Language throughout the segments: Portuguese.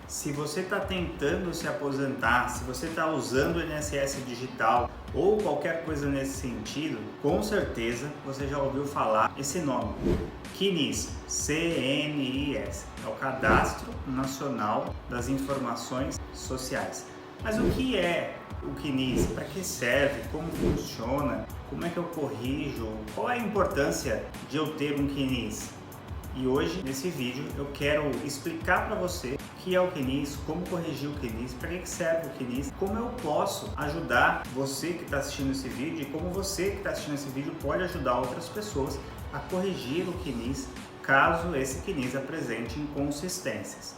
Se você está tentando se aposentar, se você está usando o INSS digital ou qualquer coisa nesse sentido, com certeza você já ouviu falar esse nome, CNIS, C-N-I-S, é o Cadastro Nacional das Informações Sociais. Mas o que é o CNIS? Para que serve? Como funciona? Como é que eu corrijo? Qual é a importância de eu ter um CNIS? E hoje, nesse vídeo, eu quero explicar para você o que é o CNIS, como corrigir o CNIS, para que serve o CNIS, como eu posso ajudar você que está assistindo esse vídeo e como você que está assistindo esse vídeo pode ajudar outras pessoas a corrigir o CNIS, caso esse CNIS apresente inconsistências.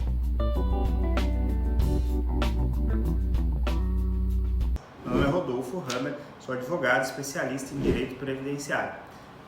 Meu nome é Rodolfo Hammer, sou advogado especialista em direito previdenciário.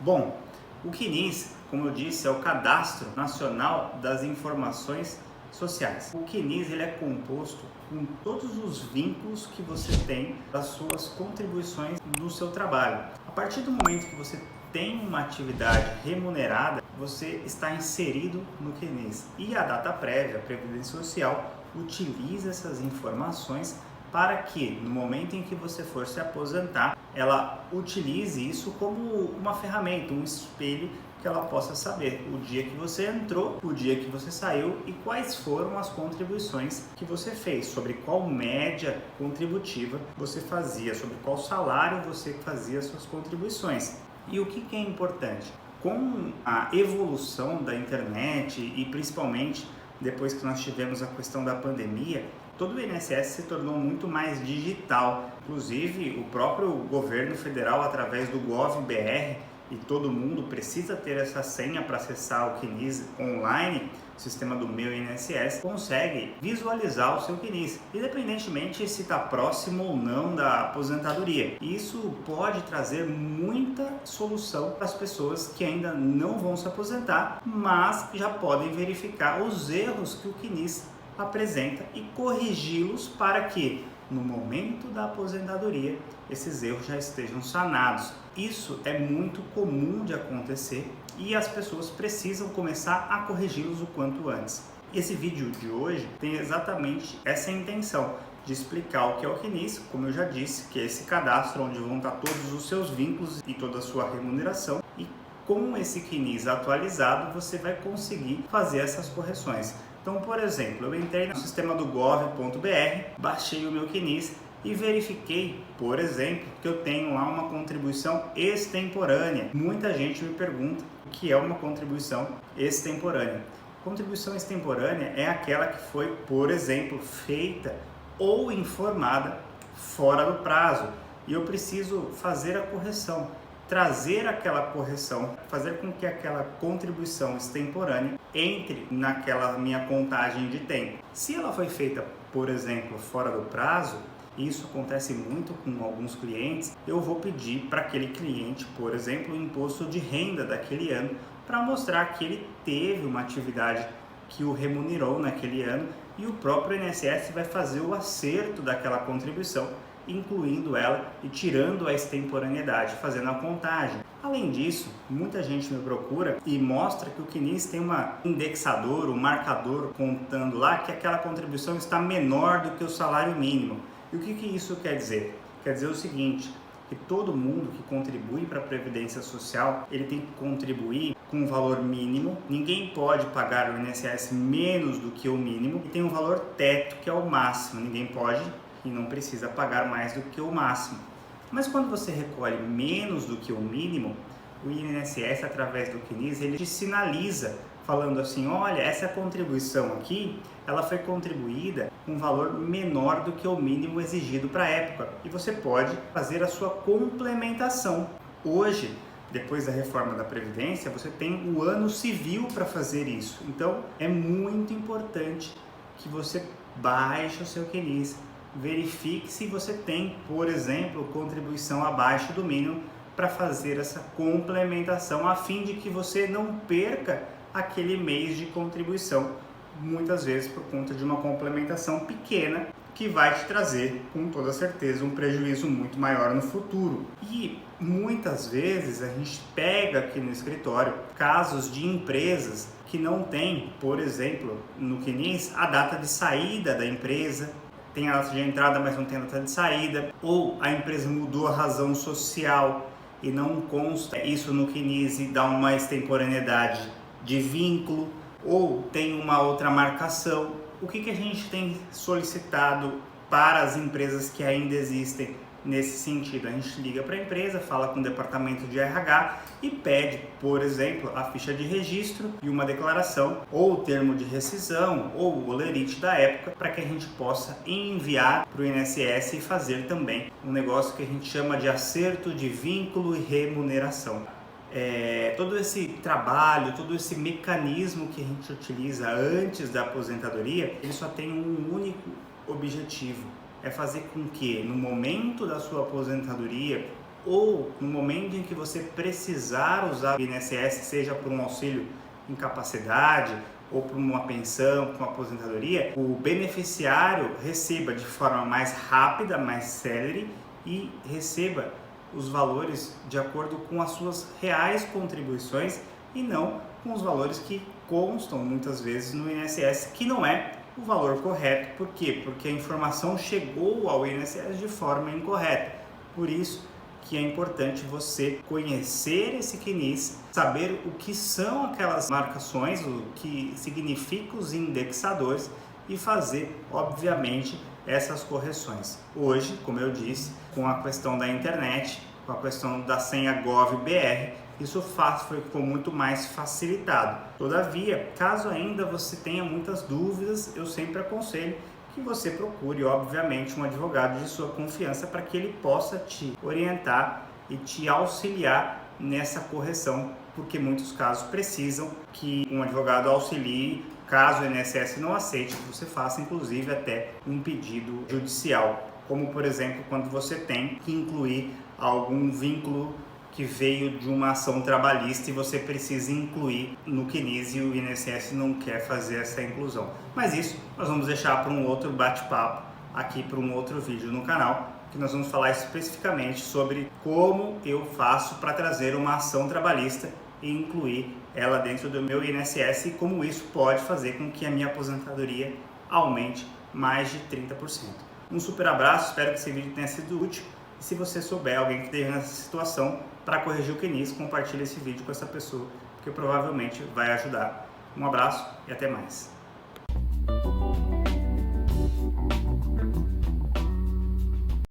Bom, o CNIS, como eu disse, é o Cadastro Nacional das Informações Sociais. O CNIS ele é composto com todos os vínculos que você tem das suas contribuições no seu trabalho. A partir do momento que você tem uma atividade remunerada, você está inserido no CNIS. E a Dataprévia, a Previdência Social, utiliza essas informações para que, no momento em que você for se aposentar, ela utilize isso como uma ferramenta, um espelho que ela possa saber o dia que você entrou, o dia que você saiu e quais foram as contribuições que você fez, sobre qual média contributiva você fazia, sobre qual salário você fazia suas contribuições. E o que é importante? Com a evolução da internet e principalmente depois que nós tivemos a questão da pandemia, todo o INSS se tornou muito mais digital. Inclusive, o próprio governo federal, através do Gov.br, e todo mundo precisa ter essa senha para acessar o CNIS online, o sistema do Meu INSS, consegue visualizar o seu CNIS, independentemente se está próximo ou não da aposentadoria. Isso pode trazer muita solução para as pessoas que ainda não vão se aposentar, mas já podem verificar os erros que o CNIS apresenta e corrigi-los para que, no momento da aposentadoria, esses erros já estejam sanados. Isso é muito comum de acontecer e as pessoas precisam começar a corrigi-los o quanto antes. Esse vídeo de hoje tem exatamente essa intenção de explicar o que é o CNIS, como eu já disse, que é esse cadastro onde vão estar todos os seus vínculos e toda a sua remuneração, e com esse CNIS atualizado você vai conseguir fazer essas correções. Então, por exemplo, eu entrei no sistema do gov.br, baixei o meu CNIS e verifiquei, por exemplo, que eu tenho lá uma contribuição extemporânea. Muita gente me pergunta o que é uma contribuição extemporânea. Contribuição extemporânea é aquela que foi, por exemplo, feita ou informada fora do prazo e eu preciso fazer a correção, trazer aquela correção, fazer com que aquela contribuição extemporânea entre naquela minha contagem de tempo. Se ela foi feita, por exemplo, fora do prazo, isso acontece muito com alguns clientes, eu vou pedir para aquele cliente, por exemplo, o imposto de renda daquele ano, para mostrar que ele teve uma atividade que o remunerou naquele ano e o próprio INSS vai fazer o acerto daquela contribuição, incluindo ela e tirando a extemporaneidade, fazendo a contagem. Além disso, muita gente me procura e mostra que o CNIS tem um indexador, um marcador contando lá que aquela contribuição está menor do que o salário mínimo. E o que isso quer dizer? Quer dizer o seguinte, que todo mundo que contribui para a Previdência Social, ele tem que contribuir com um valor mínimo, ninguém pode pagar o INSS menos do que o mínimo, e tem um valor teto que é o máximo, ninguém pode e não precisa pagar mais do que o máximo. Mas quando você recolhe menos do que o mínimo, o INSS, através do CNIS, ele te sinaliza, falando assim, olha, essa contribuição aqui, ela foi contribuída com um valor menor do que o mínimo exigido para a época. E você pode fazer a sua complementação. Hoje, depois da reforma da Previdência, você tem o ano civil para fazer isso. Então, é muito importante que você baixe o seu CNIS, verifique se você tem, por exemplo, contribuição abaixo do mínimo para fazer essa complementação, a fim de que você não perca aquele mês de contribuição, muitas vezes por conta de uma complementação pequena que vai te trazer, com toda certeza, um prejuízo muito maior no futuro. E muitas vezes a gente pega aqui no escritório casos de empresas que não têm, por exemplo, no CNIS, a data de saída da empresa, tem a data de entrada, mas não tem a data de saída, ou a empresa mudou a razão social e não consta isso no CNIS e dá uma extemporaneidade de vínculo, ou tem uma outra marcação. O que a gente tem solicitado para as empresas que ainda existem nesse sentido? A gente liga para a empresa, fala com o departamento de RH e pede, por exemplo, a ficha de registro e uma declaração, ou o termo de rescisão, ou o olerite da época, para que a gente possa enviar para o INSS e fazer também um negócio que a gente chama de acerto de vínculo e remuneração. Todo esse trabalho, todo esse mecanismo que a gente utiliza antes da aposentadoria, ele só tem um único objetivo: é fazer com que no momento da sua aposentadoria ou no momento em que você precisar usar o INSS, seja por um auxílio incapacidade ou por uma pensão, por uma aposentadoria, o beneficiário receba de forma mais rápida, mais célere e receba os valores de acordo com as suas reais contribuições e não com os valores que constam muitas vezes no INSS, que não é o valor correto. Por quê? Porque a informação chegou ao INSS de forma incorreta. Por isso que é importante você conhecer esse CNIS, saber o que são aquelas marcações, o que significam os indexadores e fazer, obviamente, essas correções. Hoje, como eu disse, com a questão da internet, com a questão da senha GovBR, isso ficou muito mais facilitado. Todavia, caso ainda você tenha muitas dúvidas, eu sempre aconselho que você procure, obviamente, um advogado de sua confiança para que ele possa te orientar e te auxiliar nessa correção, porque muitos casos precisam que um advogado auxilie. Caso o INSS não aceite, você faça inclusive até um pedido judicial, como por exemplo quando você tem que incluir algum vínculo que veio de uma ação trabalhista e você precisa incluir no CNIS e o INSS não quer fazer essa inclusão. Mas isso nós vamos deixar para um outro bate-papo aqui, para um outro vídeo no canal, que nós vamos falar especificamente sobre como eu faço para trazer uma ação trabalhista e incluir ela dentro do meu INSS e como isso pode fazer com que a minha aposentadoria aumente mais de 30%. Um super abraço, espero que esse vídeo tenha sido útil. E se você souber alguém que esteja nessa situação para corrigir o CNIS, compartilhe esse vídeo com essa pessoa, porque provavelmente vai ajudar. Um abraço e até mais.